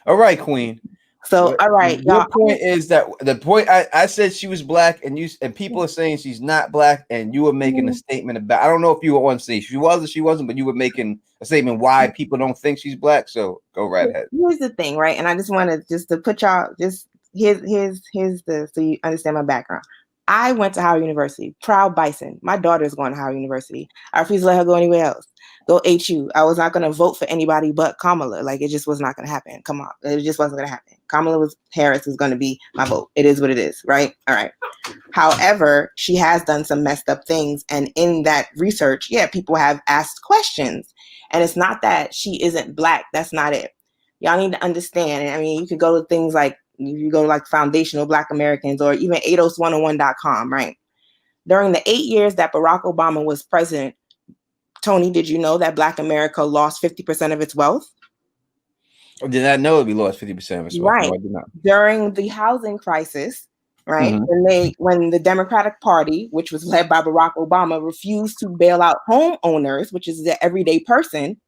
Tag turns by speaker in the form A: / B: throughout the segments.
A: All right, Queen.
B: So, all right,
A: Your
B: y'all.
A: point is that the point I said she was black, and people are saying she's not black, and you were making a statement about. I don't know if you were on to say she was or she wasn't, but you were making a statement why people don't think she's black. So go right ahead.
B: Here's the thing, right? And I just wanted just to put y'all just here's the so you understand my background. I went to Howard University, proud Bison. My daughter's going to Howard University. I refuse to let her go anywhere else. Go HU. I was not going to vote for anybody but Kamala. Like, it just was not going to happen. Come on, it just wasn't going to happen. Harris was going to be my vote. It is what it is, right? All right. However, she has done some messed up things, and in that research, yeah, people have asked questions, and it's not that she isn't black. That's not it. Y'all need to understand. I mean, you could go to things like you go to like Foundational Black Americans or even ADOS101.com, right? During the 8 years that Barack Obama was president, Tony, did you know that Black America lost 50% of its wealth?
A: I did not know we lost 50% of its wealth.
B: Right.
A: No, I did not.
B: During the housing crisis, right? When the Democratic Party, which was led by Barack Obama, refused to bail out homeowners, which is the everyday person,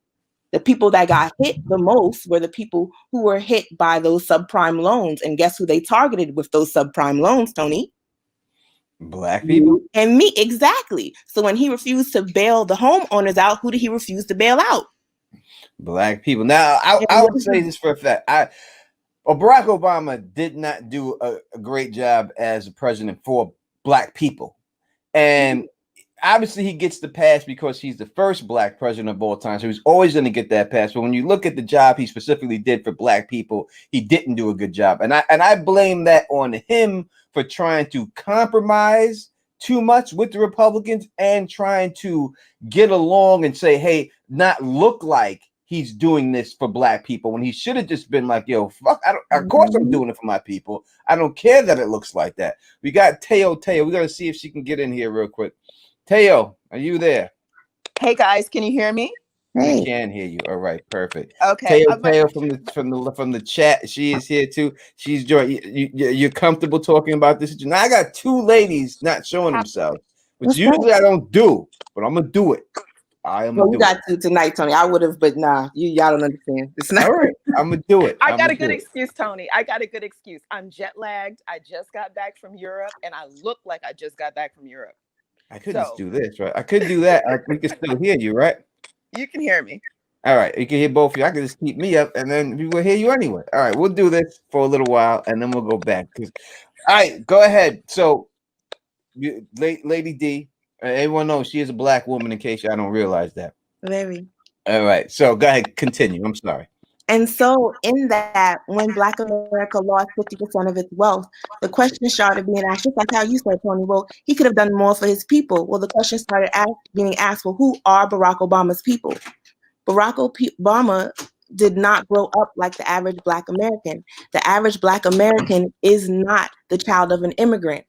B: the people that got hit the most were the people who were hit by those subprime loans. And guess who they targeted with those subprime loans, Tony?
A: Black people.
B: And me, exactly. So when he refused to bail the homeowners out, who did he refuse to bail out?
A: Black people. Now, I would say this for a fact. Barack Obama did not do a great job as a president for black people. And obviously he gets the pass because he's the first black president of all time. So he's always going to get that pass. But when you look at the job he specifically did for black people, he didn't do a good job. And I blame that on him for trying to compromise too much with the Republicans and trying to get along and say, hey, not look like he's doing this for black people when he should have just been like, yo, fuck, of course I'm doing it for my people. I don't care that it looks like that. We got Teo. We got to see if she can get in here real quick. Teo, are you there?
C: Hey guys, can you hear me?
A: We can hear you. All right, perfect.
C: Okay.
A: Teo from the chat. She is here too. She's joining. You're comfortable talking about this? Now I got two ladies not showing themselves, which usually I don't do, but I'm gonna do it.
B: You got to tonight, Tony. I would have, but nah, y'all don't understand. It's not.
A: All right, I'm gonna do it.
C: I got a good excuse, Tony. I got a good excuse. I'm jet lagged. I just got back from Europe, and I look like I just got back from Europe.
A: I could just do this, right? I could do that. We can still hear you, right?
C: You can hear me.
A: All right, you can hear both of you. I can just keep me up, and then we will hear you anyway. All right, we'll do this for a little while, and then we'll go back. All right, go ahead. So, Lady D, everyone knows she is a black woman. In case y'all don't realize that.
B: Very.
A: All right, so go ahead, continue. I'm sorry.
B: And so in that, when Black America lost 50% of its wealth, the question started being asked, just like how you said, Tony, well, he could have done more for his people. Well, the question started being asked, well, who are Barack Obama's people? Barack Obama did not grow up like the average Black American. The average Black American is not the child of an immigrant.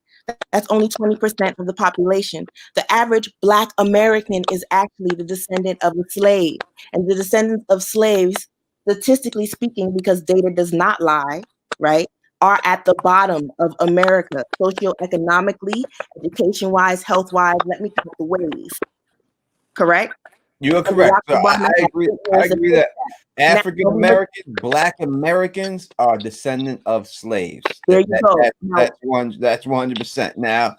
B: That's only 20% of the population. The average Black American is actually the descendant of a slave. And the descendants of slaves, statistically speaking, because data does not lie, right, are at the bottom of America, socioeconomically, education-wise, health-wise. Let me count the ways. Correct?
A: You are correct. So I agree. I agree that African Americans, Black Americans are descendant of slaves.
B: There you go.
A: That's 100%. Now,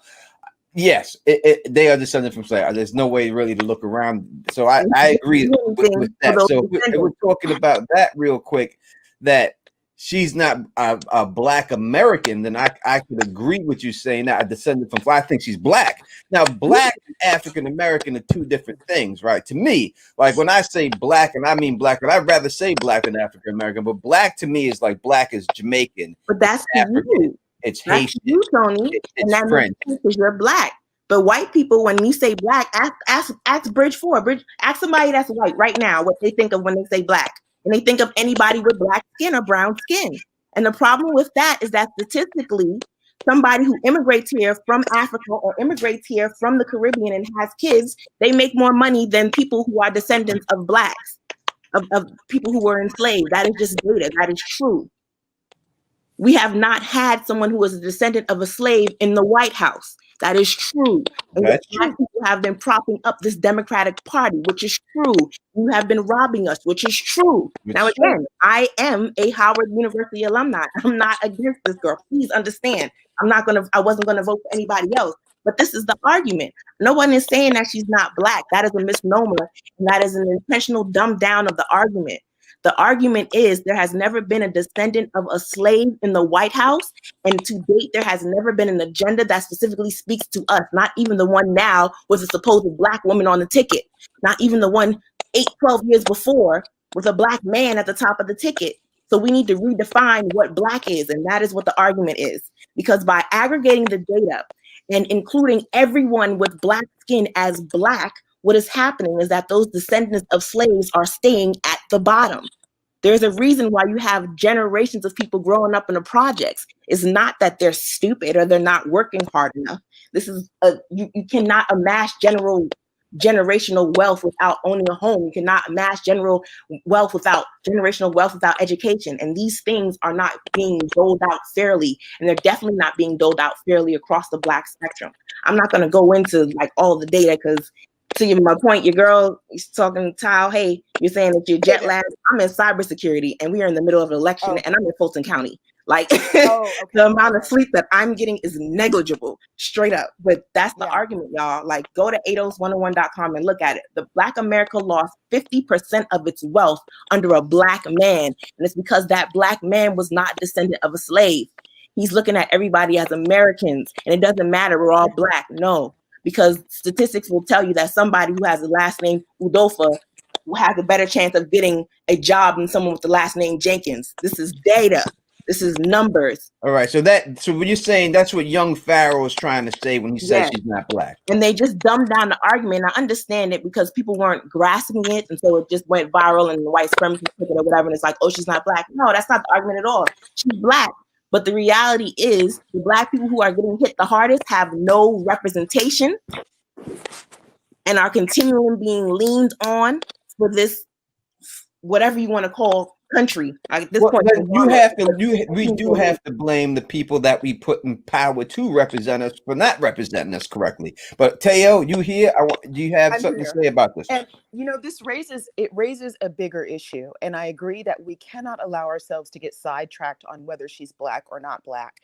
A: yes, they are descended from slaves. There's no way really to look around. So I agree with that. So we're talking about that real quick, that she's not a Black American, then I could agree with you saying that a descendant from. I think she's Black. Now, Black and African American are two different things, right? To me, like when I say Black, and I mean Black, but I'd rather say Black than African American. But Black to me is like Black is Jamaican.
B: But that's
A: African. It's Haitian.
B: You, Tony,
A: it's French.
B: Because you're Black. But white people, when you say Black, ask Bridge 4. Ask somebody that's white right now what they think of when they say Black. And they think of anybody with black skin or brown skin. And the problem with that is that statistically, somebody who immigrates here from Africa or immigrates here from the Caribbean and has kids, they make more money than people who are descendants of Blacks, of people who were enslaved. That is just data. That is true. We have not had someone who was a descendant of a slave in the White House. That is true. And
A: That's
B: black
A: true.
B: people have been propping up this Democratic Party, which is true. You have been robbing us, which is true. Now,
A: It's true.
B: again, I am a Howard University alumni. I'm not against this girl. Please understand. I wasn't gonna vote for anybody else. But this is the argument. No one is saying that she's not black. That is a misnomer. And that is an intentional dumb down of the argument. The argument is there has never been a descendant of a slave in the White House. And to date, there has never been an agenda that specifically speaks to us, not even the one now with a supposed black woman on the ticket, not even the one 12 years before with a black man at the top of the ticket. So we need to redefine what black is, and that is what the argument is. Because by aggregating the data and including everyone with black skin as black, what is happening is that those descendants of slaves are staying at the bottom. There's a reason why you have generations of people growing up in the projects. It's not that they're stupid or they're not working hard enough. You cannot amass generational wealth without owning a home. You cannot amass generational wealth without education. And these things are not being doled out fairly. And they're definitely not being doled out fairly across the black spectrum. I'm not going to go into like all the data because to my point, your girl is talking Tile, hey, you're saying that you're jet lagged. I'm in cybersecurity and we are in the middle of an election and I'm in Fulton County. Like the amount of sleep that I'm getting is negligible, straight up. But that's the argument, y'all. Like go to 8os101.com and look at it. The Black America lost 50% of its wealth under a black man. And it's because that black man was not descendant of a slave. He's looking at everybody as Americans and it doesn't matter, we're all black. No. Because statistics will tell you that somebody who has the last name Udofa will have a better chance of getting a job than someone with the last name Jenkins. This is data. This is numbers.
A: All right. So what you're saying, that's what young Pharaoh is trying to say when he says she's not black.
B: And they just dumbed down the argument. I understand it because people weren't grasping it. And so it just went viral and the white supremacists took it or whatever. And it's like, oh, she's not black. No, that's not the argument at all. She's black. But the reality is the black people who are getting hit the hardest have no representation and are continually being leaned on for this, whatever you want to call country. At this point,
A: we do have to blame the people that we put in power to represent us for not representing us correctly. But Teo, you here? Do you have something to say about this?
C: And this raises a bigger issue. And I agree that we cannot allow ourselves to get sidetracked on whether she's black or not black.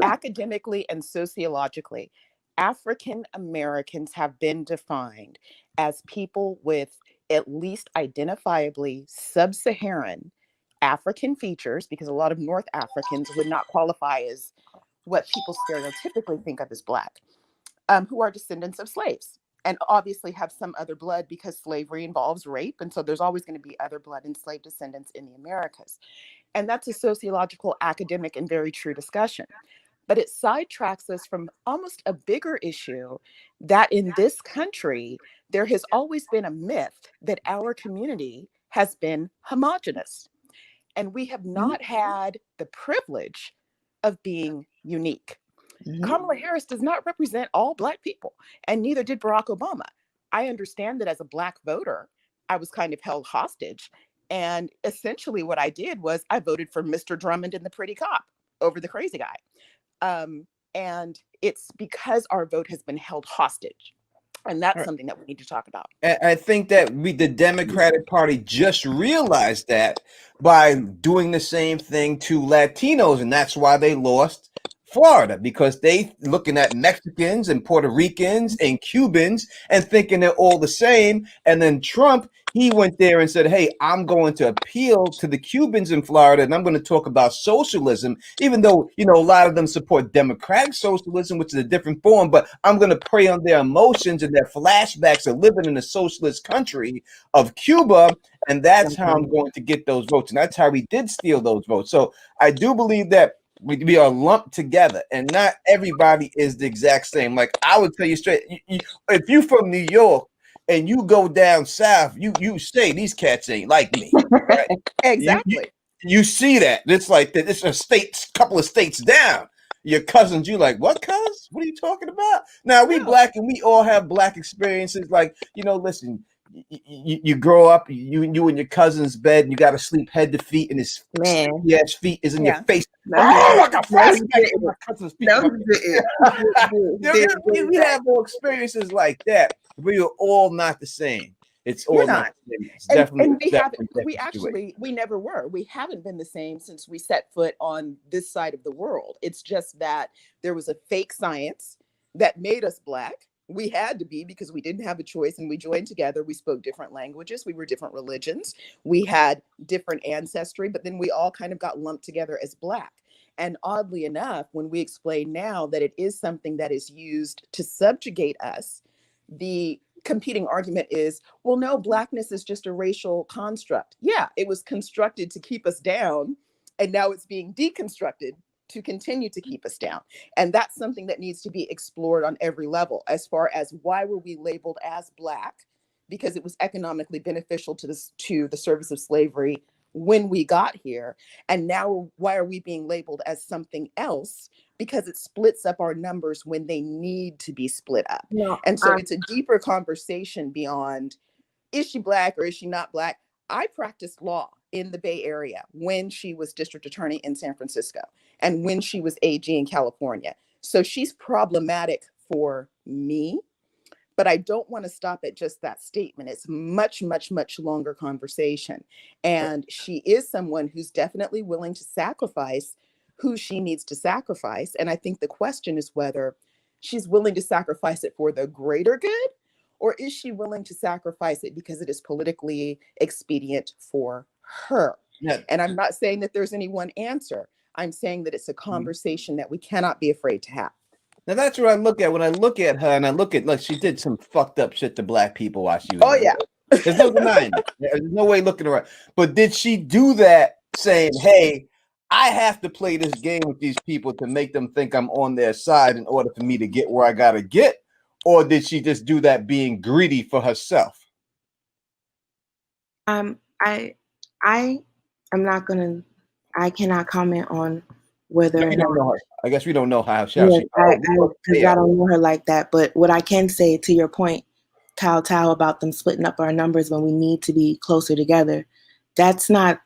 C: Academically and sociologically, African Americans have been defined as people with at least identifiably sub-Saharan African features, because a lot of North Africans would not qualify as what people stereotypically think of as black, who are descendants of slaves and obviously have some other blood because slavery involves rape. And so there's always going to be other blood and slave descendants in the Americas. And that's a sociological, academic, and very true discussion. But it sidetracks us from almost a bigger issue that in this country, there has always been a myth that our community has been homogenous. And we have not had the privilege of being unique. Kamala Harris does not represent all Black people, and neither did Barack Obama. I understand that as a Black voter, I was kind of held hostage. And essentially what I did was I voted for Mr. Drummond and the pretty cop over the crazy guy. And it's because our vote has been held hostage. And that's something that we need to talk about.
A: I think that the Democratic Party just realized that by doing the same thing to Latinos, and that's why they lost Florida, because they looking at Mexicans and Puerto Ricans and Cubans and thinking they're all the same. And then Trump, he went there and said, hey, I'm going to appeal to the Cubans in Florida, and I'm going to talk about socialism, even though, a lot of them support democratic socialism, which is a different form, but I'm going to prey on their emotions and their flashbacks of living in a socialist country of Cuba, and that's how I'm going to get those votes. And that's how he did steal those votes. So I do believe that we are lumped together, and not everybody is the exact same. Like I would tell you straight, if you're from New York and you go down south, you say these cats ain't like me. Right?
C: Exactly.
A: You see that. It's like that. It's a couple of states down. Your cousins, you like, what, cuz? What are you talking about? Now we Black and we all have Black experiences. Like, listen, you grow up, you and your cousin's bed, and you got to sleep head to feet, and his yes feet is in your face.
B: No,
A: Oh, I got
B: no, he
A: flashbacks
B: didn't.
A: to my cousin's feet.
B: No, he didn't.
A: We have more experiences like that. We are all not the same. It's all
C: We're
A: not
C: not.
A: the same. It's
C: And
A: definitely,
C: we haven't, we
A: different situation.
C: actually, we never were. We haven't been the same since we set foot on this side of the world. It's just that there was a fake science that made us Black. We had to be because we didn't have a choice, and we joined together. We spoke different languages. We were different religions. We had different ancestry, but then we all kind of got lumped together as Black. And oddly enough, when we explain now that it is something that is used to subjugate us, the competing argument is, well, no, Blackness is just a racial construct. Yeah, it was constructed to keep us down, and now it's being deconstructed to continue to keep us down. And that's something that needs to be explored on every level, as far as why were we labeled as Black? Because it was economically beneficial to the service of slavery when we got here. And now why are we being labeled as something else? Because it splits up our numbers when they need to be split up.
B: No,
C: And so it's a deeper conversation beyond, is she Black or is she not Black? I practiced law in the Bay Area when she was district attorney in San Francisco and when she was AG in California. So she's problematic for me, but I don't want to stop at just that statement. It's much, much, much longer conversation. And she is someone who's definitely willing to sacrifice who she needs to sacrifice. And I think the question is whether she's willing to sacrifice it for the greater good, or is she willing to sacrifice it because it is politically expedient for her?
A: Yeah.
C: And I'm not saying that there's any one answer. I'm saying that it's a conversation that we cannot be afraid to have.
A: Now that's what I look at when I look at her, and I look, she did some fucked up shit to Black people while she was.
C: Oh yeah,
A: there's no denying it. There's no way looking around. But did she do that saying, "Hey, I have to play this game with these people to make them think I'm on their side in order for me to get where I gotta get," or did she just do that being greedy for herself?
B: I am not gonna. I cannot comment on whether or not.
A: I guess we don't know how she.
B: Yes, because I don't know her like that. But what I can say, to your point, Kowtow, about them splitting up our numbers when we need to be closer together, that's not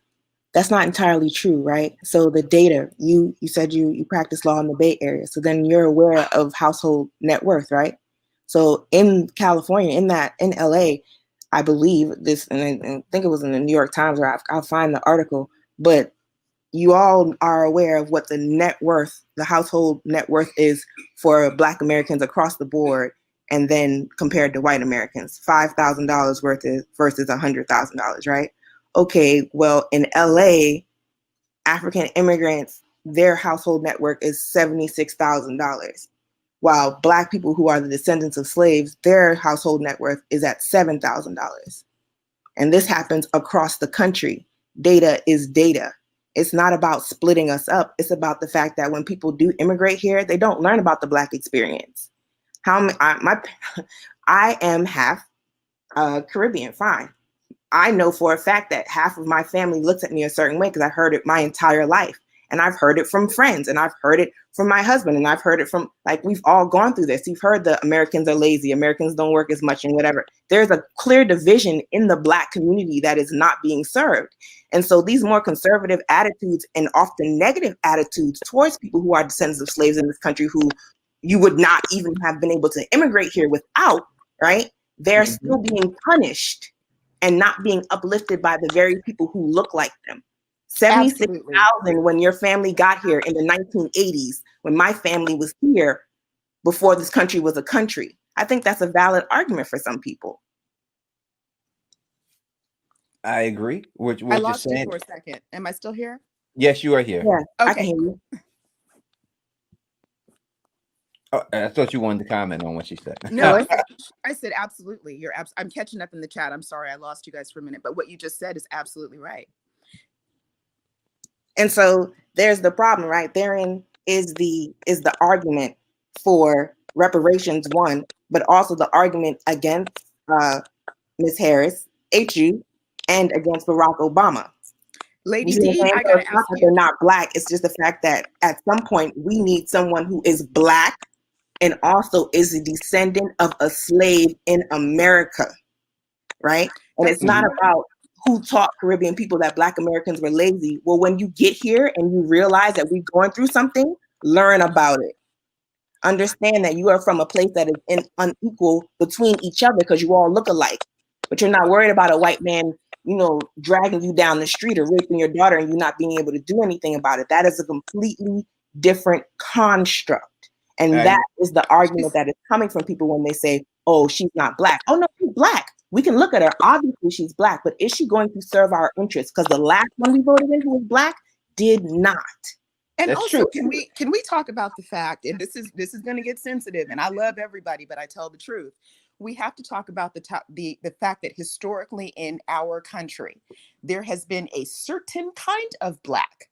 B: entirely true, right? So the data, you said you practice law in the Bay Area, so then you're aware of household net worth, right? So in California, in LA, I believe this, and I think it was in the New York Times, or I'll find the article, but you all are aware of what the net worth, the household net worth is for Black Americans across the board, and then compared to white Americans, $5,000 worth versus $100,000, right? Okay, well, in LA, African immigrants, their household net worth is $76,000, while Black people who are the descendants of slaves, their household net worth is at $7,000. And this happens across the country. Data is data. It's not about splitting us up. It's about the fact that when people do immigrate here, they don't learn about the Black experience. I am half Caribbean, fine. I know for a fact that half of my family looks at me a certain way because I heard it my entire life. And I've heard it from friends, and I've heard it from my husband, and I've heard it from, like, we've all gone through this. You've heard the Americans are lazy, Americans don't work as much, and whatever. There's a clear division in the Black community that is not being served. And so these more conservative attitudes, and often negative attitudes towards people who are descendants of slaves in this country, who you would not even have been able to immigrate here without, right? They're still being punished and not being uplifted by the very people who look like them. 76,000 when your family got here in the 1980s, when my family was here before this country was a country. I think that's a valid argument for some people.
A: I agree. What
C: I lost
A: you're saying.
C: you for a second. Am I still here?
A: Yes, you are here.
B: Yeah,
C: okay.
B: I can hear you.
A: Oh, I thought you wanted to comment on what she said.
C: No, I said absolutely. I'm catching up in the chat. I'm sorry I lost you guys for a minute, but what you just said is absolutely right.
B: And so there's the problem, right? Therein is the argument for reparations, one, but also the argument against Ms. Harris, HU, and against Barack Obama.
C: Lady D, I gotta ask you.
B: They're not Black. It's just the fact that at some point we need someone who is Black and also is a descendant of a slave in America. right? And it's not about who taught Caribbean people that Black Americans were lazy. Well, when you get here and you realize that we're going through something, learn about it. Understand that you are from a place that is unequal between each other because you all look alike, but you're not worried about a white man, dragging you down the street or raping your daughter and you not being able to do anything about it. That is a completely different construct. And that is the argument that is coming from people when they say, oh, she's not Black. Oh, no, she's Black. We can look at her. Obviously, she's Black, but is she going to serve our interests? Because the last one we voted in who was Black did not.
C: And that's also, true. Can we talk about the fact, and this is going to get sensitive, and I love everybody, but I tell the truth. We have to talk about the fact that historically in our country, there has been a certain kind of Black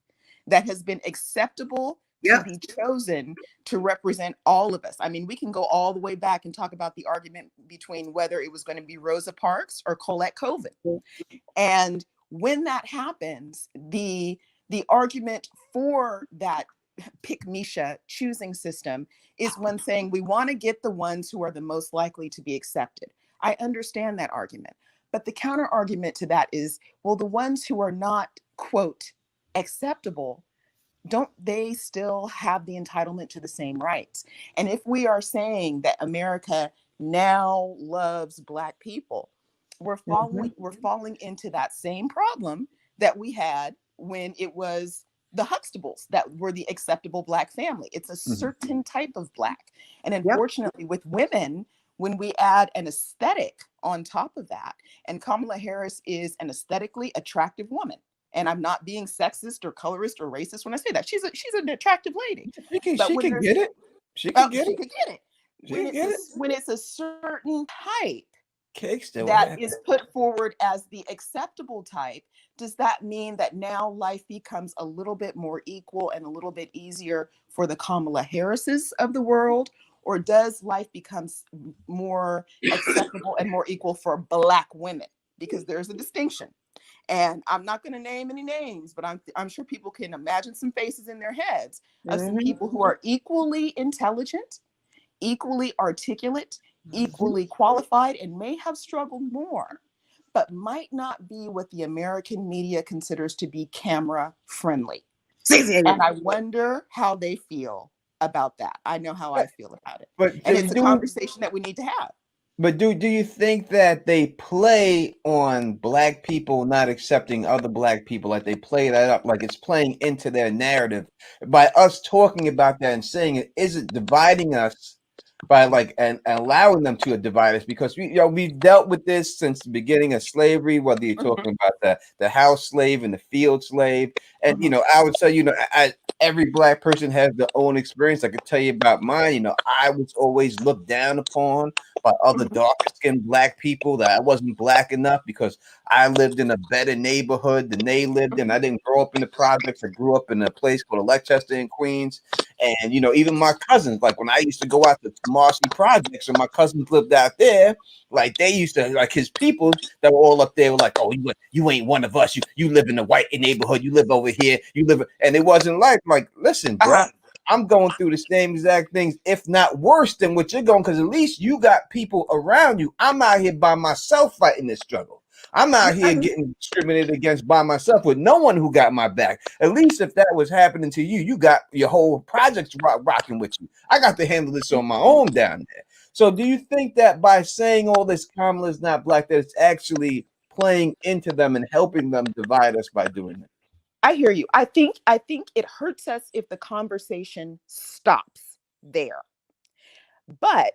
C: that has been acceptable to be chosen to represent all of us. I mean, we can go all the way back and talk about the argument between whether it was going to be Rosa Parks or Colette Coven. And when that happens, the argument for that pick Misha choosing system is one saying we want to get the ones who are the most likely to be accepted. I understand that argument. But the counter argument to that is, well, the ones who are not, quote, acceptable, don't they still have the entitlement to the same rights? And if we are saying that America now loves Black people, we're falling into that same problem that we had when it was the Huxtables that were the acceptable Black family. It's a certain type of Black. And unfortunately, with women, when we add an aesthetic on top of that, and Kamala Harris is an aesthetically attractive woman. And I'm not being sexist or colorist or racist when I say that. She's an attractive lady.
A: She can get it. She can get it.
C: When it's a certain type
A: that
C: is put forward as the acceptable type, does that mean that now life becomes a little bit more equal and a little bit easier for the Kamala Harrises of the world? Or does life become more acceptable and more equal for Black women? Because there's a distinction. And I'm not going to name any names, but I'm sure people can imagine some faces in their heads of some people who are equally intelligent, equally articulate, equally qualified, and may have struggled more, but might not be what the American media considers to be camera friendly. And I wonder how they feel about that. I know how I feel about it. And it's a conversation that we need to have.
A: But do you think that they play on Black people not accepting other Black people, like they play that up, like it's playing into their narrative by us talking about that and saying it? Is it dividing us by and allowing them to divide us? Because we've dealt with this since the beginning of slavery, whether you're talking about the house slave and the field slave, and I would say every Black person has their own experience. I could tell you about mine. I was always looked down upon by other darker skinned Black people, that I wasn't Black enough because I lived in a better neighborhood than they lived in. I didn't grow up in the projects. I grew up in a place called Leicester in Queens. And, even my cousins, like when I used to go out to Marcy projects and my cousins lived out there, like they used to, like his people that were all up there were like, oh, you ain't one of us. You live in a white neighborhood. You live over here. And it wasn't like, listen, bro, I'm going through the same exact things, if not worse than what you're going, because at least you got people around you. I'm out here by myself fighting this struggle. I'm out here getting discriminated against by myself with no one who got my back. At least if that was happening to you, you got your whole projects rocking with you. I got to handle this on my own down there. So do you think that by saying all this, Kamala's not Black, that it's actually playing into them and helping them divide us by doing it?
C: I hear you. I think it hurts us if the conversation stops there. But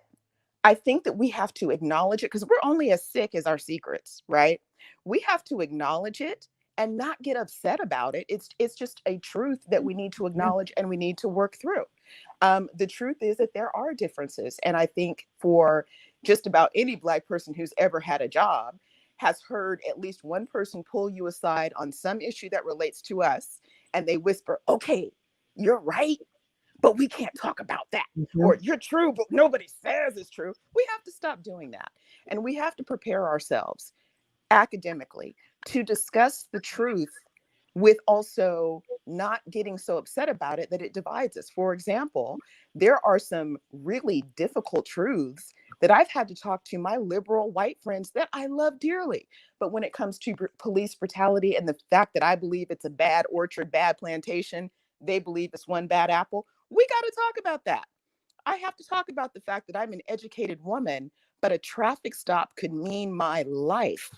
C: I think that we have to acknowledge it because we're only as sick as our secrets, right? We have to acknowledge it and not get upset about it. It's just a truth that we need to acknowledge and we need to work through. The truth is that there are differences. And I think for just about any Black person who's ever had a job has heard at least one person pull you aside on some issue that relates to us. And they whisper, okay, you're right, but we can't talk about that. Or you're true, but nobody says it's true. We have to stop doing that. And we have to prepare ourselves academically to discuss the truth with also not getting so upset about it that it divides us. For example, there are some really difficult truths that I've had to talk to my liberal white friends that I love dearly. But when it comes to police brutality and the fact that I believe it's a bad orchard, bad plantation, they believe it's one bad apple, we got to talk about that. I have to talk about the fact that I'm an educated woman, but a traffic stop could mean my life.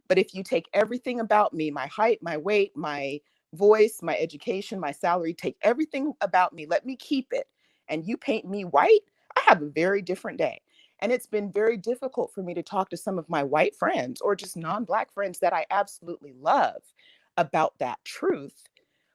C: But if you take everything about me, my height, my weight, my voice, my education, my salary, take everything about me, let me keep it, and you paint me white, I have a very different day. And it's been very difficult for me to talk to some of my white friends or just non-Black friends that I absolutely love about that truth.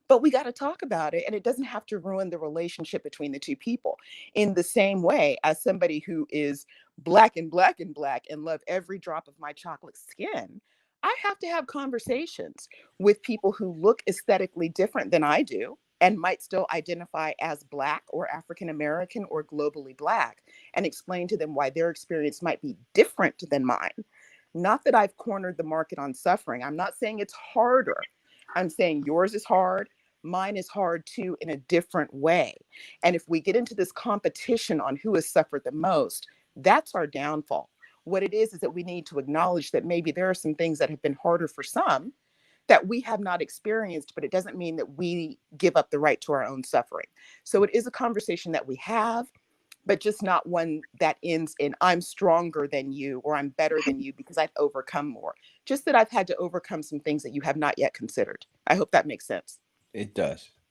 C: But we got to talk about it, and it doesn't have to ruin the relationship between the two people. In the same way, as somebody who is Black and Black and Black and love every drop of my chocolate skin, I have to have conversations with people who look aesthetically different than I do and might still identify as Black or African American or globally Black, and explain to them why their experience might be different than mine. Not that I've cornered the market on suffering. I'm not saying it's harder. I'm saying yours is hard. Mine is hard too, in a different way. And if we get into this competition on who has suffered the most, that's our downfall. What it is that we need to acknowledge that maybe there are some things that have been harder for some that we have not experienced, but it doesn't mean that we give up the right to our own suffering. So it is a conversation that we have, but just not one that ends in I'm stronger than you or I'm better than you because I've overcome more. Just that I've had to overcome some things that you have not yet considered. I hope that makes sense.
A: It does.